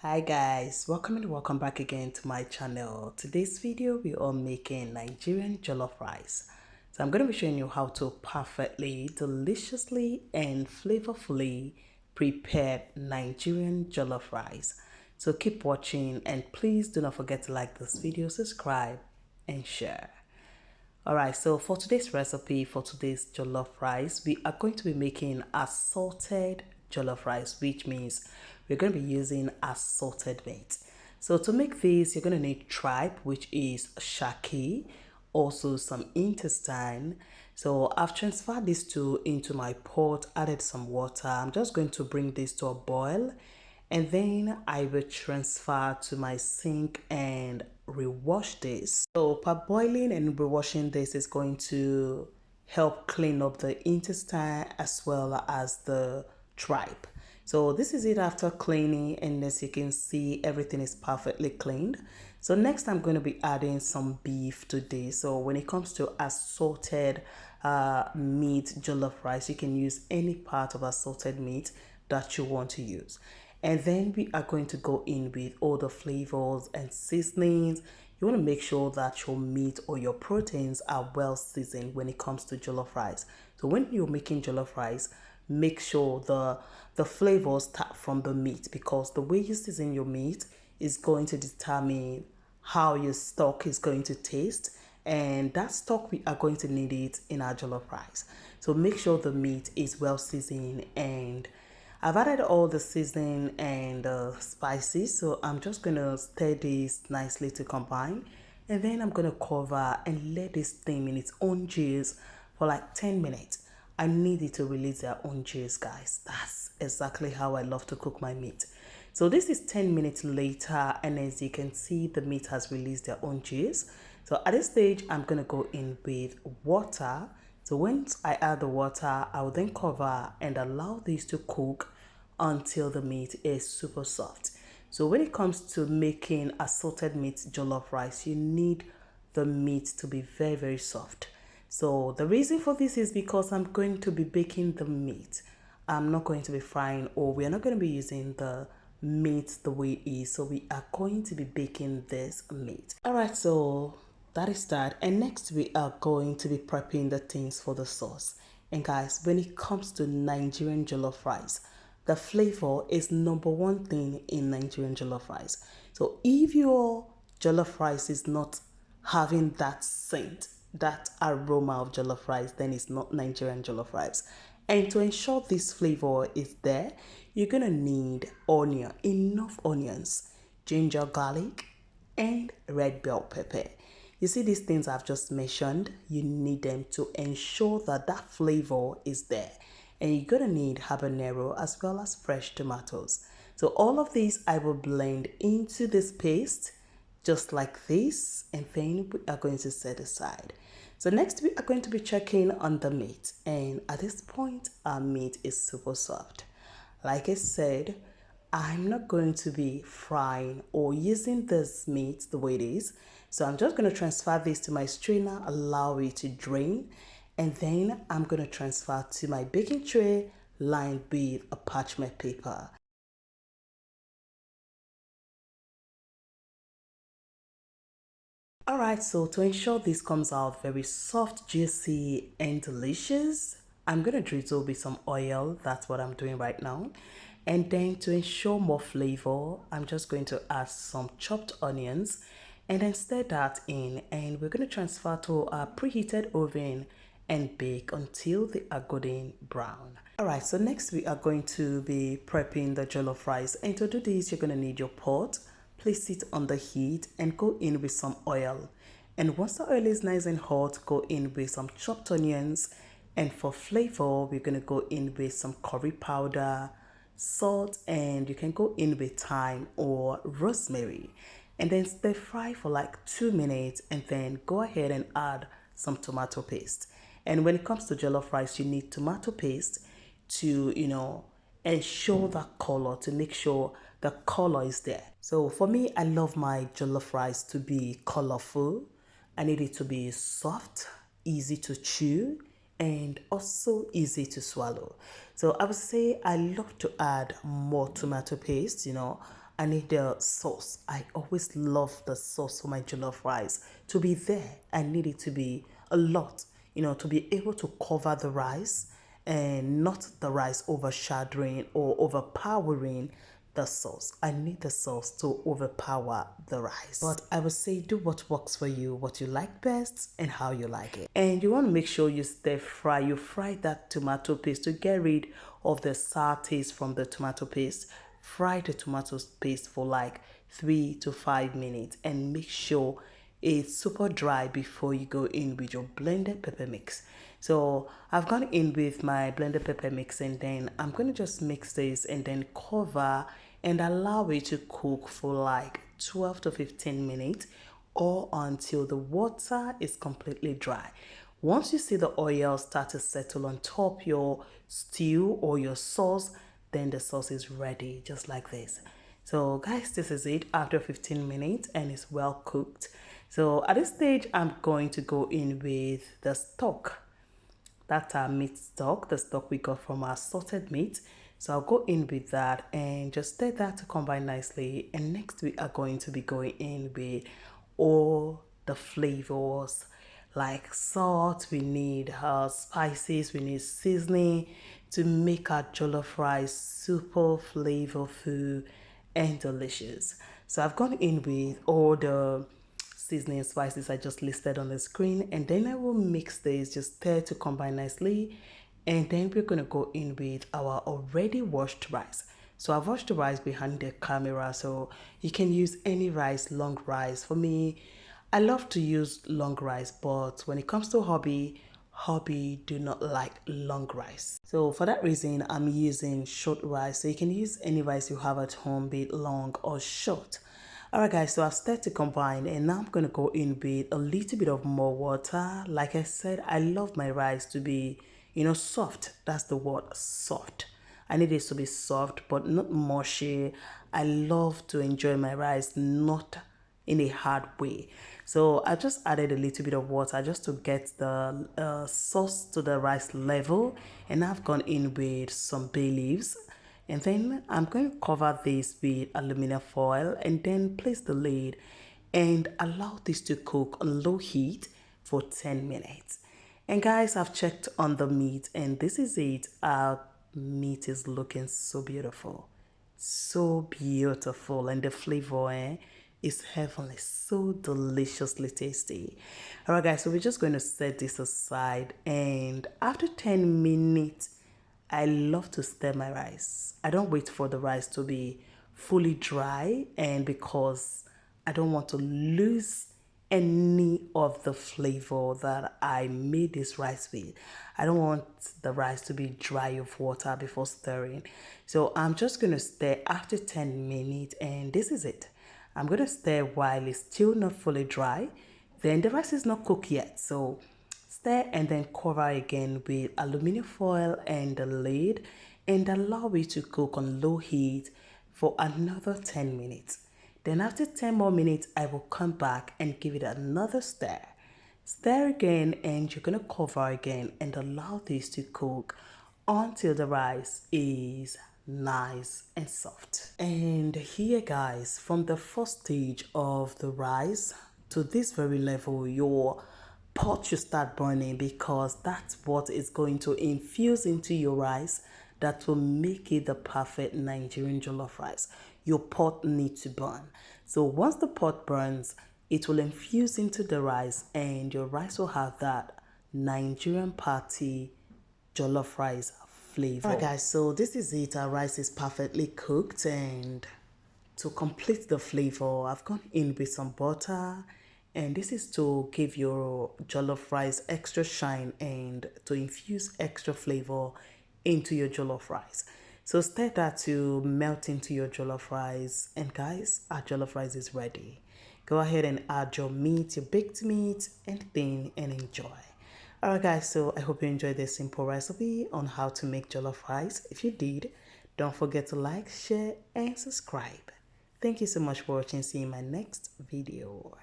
Hi guys, welcome and welcome back again to my channel. Today's video we are making Nigerian jollof rice. So I'm going to be showing you how to perfectly, deliciously and flavorfully prepare Nigerian jollof rice. So keep watching and please do not forget to like this video, subscribe and share. Alright, so for today's recipe, for today's jollof rice, we are going to be making assorted jollof rice, which means we're going to be using assorted meat. So to make this, you're going to need tripe, which is shaki, also some intestine. So I've transferred these two into my pot, added some water. I'm just going to bring this to a boil and then I will transfer to my sink and rewash this. So parboiling and rewashing this is going to help clean up the intestine as well as the tripe. So this is it after cleaning, and as you can see everything is perfectly cleaned. So next I'm going to be adding some beef to this. So when it comes to assorted meat jollof rice, you can use any part of assorted meat that you want to use. And then we are going to go in with all the flavors and seasonings. You want to make sure that your meat or your proteins are well seasoned when it comes to jollof rice. So when you're making jollof rice, make sure the flavors start from the meat, because the way you season your meat is going to determine how your stock is going to taste, and that stock we are going to need it in our jollof rice. So make sure the meat is well seasoned, and I've added all the seasoning and spices, so I'm just gonna stir this nicely to combine, and then I'm gonna cover and let this steam in its own juice for like 10 minutes. I need it to release their own juice, guys. That's exactly how I love to cook my meat. So this is 10 minutes later, and as you can see, the meat has released their own juice. So at this stage, I'm gonna go in with water. So once I add the water, I will then cover and allow this to cook until the meat is super soft. So when it comes to making assorted meat jollof rice, you need the meat to be very soft. So the reason for this is because I'm going to be baking the meat. I'm not going to be frying, or we are not going to be using the meat the way it is. So we are going to be baking this meat. All right, so that is that. And next we are going to be prepping the things for the sauce. And guys, when it comes to Nigerian jollof rice, the flavor is number one thing in Nigerian jollof rice. So if your jollof rice is not having that scent, that aroma of jollof rice, then it's not Nigerian jollof rice. And to ensure this flavor is there, you're gonna need onion, enough onions, ginger, garlic, and red bell pepper. You see these things I've just mentioned, you need them to ensure that that flavor is there. And you're gonna need habanero as well as fresh tomatoes. So all of these I will blend into this paste just like this, and then we are going to set aside. So next we are going to be checking on the meat, and at this point our meat is super soft. Like I said, I'm not going to be frying or using this meat the way it is. So I'm just going to transfer this to my strainer, allow it to drain, and then I'm going to transfer to my baking tray lined with a parchment paper. Alright, so to ensure this comes out very soft, juicy, and delicious, I'm going to drizzle with some oil. That's what I'm doing right now. And then to ensure more flavor, I'm just going to add some chopped onions and then stir that in. And we're going to transfer to our preheated oven and bake until they are golden brown. Alright, so next we are going to be prepping the jollof rice. And to do this, you're going to need your pot. Place it on the heat and go in with some oil. And once the oil is nice and hot, go in with some chopped onions. And for flavor, we're going to go in with some curry powder, salt, and you can go in with thyme or rosemary. And then stir fry for like 2 minutes, and then go ahead and add some tomato paste. And when it comes to jollof rice, you need tomato paste to, ensure that color, to make sure the color is there. So for me, I love my jollof rice to be colorful. I need it to be soft, easy to chew, and also easy to swallow. So I would say I love to add more tomato paste, I need the sauce. I always love the sauce for my jollof rice to be there. I need it to be a lot, to be able to cover the rice and not the rice overshadowing or overpowering the sauce. I need the sauce to overpower the rice. But I would say do what works for you, what you like best and how you like it. And you want to make sure you stir fry. You fry that tomato paste to get rid of the sour taste from the tomato paste. Fry the tomato paste for like 3 to 5 minutes and make sure it's super dry before you go in with your blended pepper mix. So I've gone in with my blended pepper mix and then I'm going to just mix this and then cover and allow it to cook for like 12 to 15 minutes or until the water is completely dry. Once you see the oil start to settle on top your stew or your sauce, then the sauce is ready just like this. So guys, this is it after 15 minutes and it's well cooked. So at this stage, I'm going to go in with the stock. That's our meat stock, the stock we got from our assorted meat. So I'll go in with that and just stir that to combine nicely. And next we are going to be going in with all the flavors like salt, we need spices, we need seasoning to make our jollof rice super flavorful and delicious. So I've gone in with all the seasoning spices I just listed on the screen, and then I will mix this, just stir to combine nicely, and then we're going to go in with our already washed rice. So I've washed the rice behind the camera, so you can use any rice, long rice. For me, I love to use long rice, but when it comes to hobby do not like long rice. So for that reason, I'm using short rice. So you can use any rice you have at home, be it long or short. Alright guys, so I've started to combine and now I'm going to go in with a little bit of more water. Like I said, I love my rice to be, soft. That's the word, soft. I need it to be soft but not mushy. I love to enjoy my rice not in a hard way. So I just added a little bit of water just to get the sauce to the rice level, and I've gone in with some bay leaves. And then I'm going to cover this with aluminum foil and then place the lid and allow this to cook on low heat for 10 minutes. And guys, I've checked on the meat and this is it. Our meat is looking so beautiful. So beautiful, and the flavor is heavenly, so deliciously tasty. Alright guys, so we're just going to set this aside, and after 10 minutes I love to stir my rice. I don't wait for the rice to be fully dry, and because I don't want to lose any of the flavor that I made this rice with. I don't want the rice to be dry of water before stirring. So I'm just going to stir after 10 minutes, and this is it. I'm going to stir while it's still not fully dry. Then the rice is not cooked yet. So stir and then cover again with aluminum foil and the lid and allow it to cook on low heat for another 10 minutes. Then after 10 more minutes, I will come back and give it another stir. Stir again, and you're going to cover again and allow this to cook until the rice is nice and soft. And here guys, from the first stage of the rice to this very level, your pot should start burning, because that's what is going to infuse into your rice that will make it the perfect Nigerian jollof rice. Your pot needs to burn. So once the pot burns, it will infuse into the rice and your rice will have that Nigerian party jollof rice flavor. Alright guys, so this is it. Our rice is perfectly cooked, and to complete the flavor, I've gone in with some butter, and this is to give your jollof rice extra shine and to infuse extra flavor into your jollof rice. So stir that to melt into your jollof rice, and guys, our jollof rice is ready. Go ahead and add your meat, your baked meat, and then enjoy. Alright guys, so I hope you enjoyed this simple recipe on how to make jollof rice. If you did, don't forget to like, share, and subscribe. Thank you so much for watching. See you in my next video.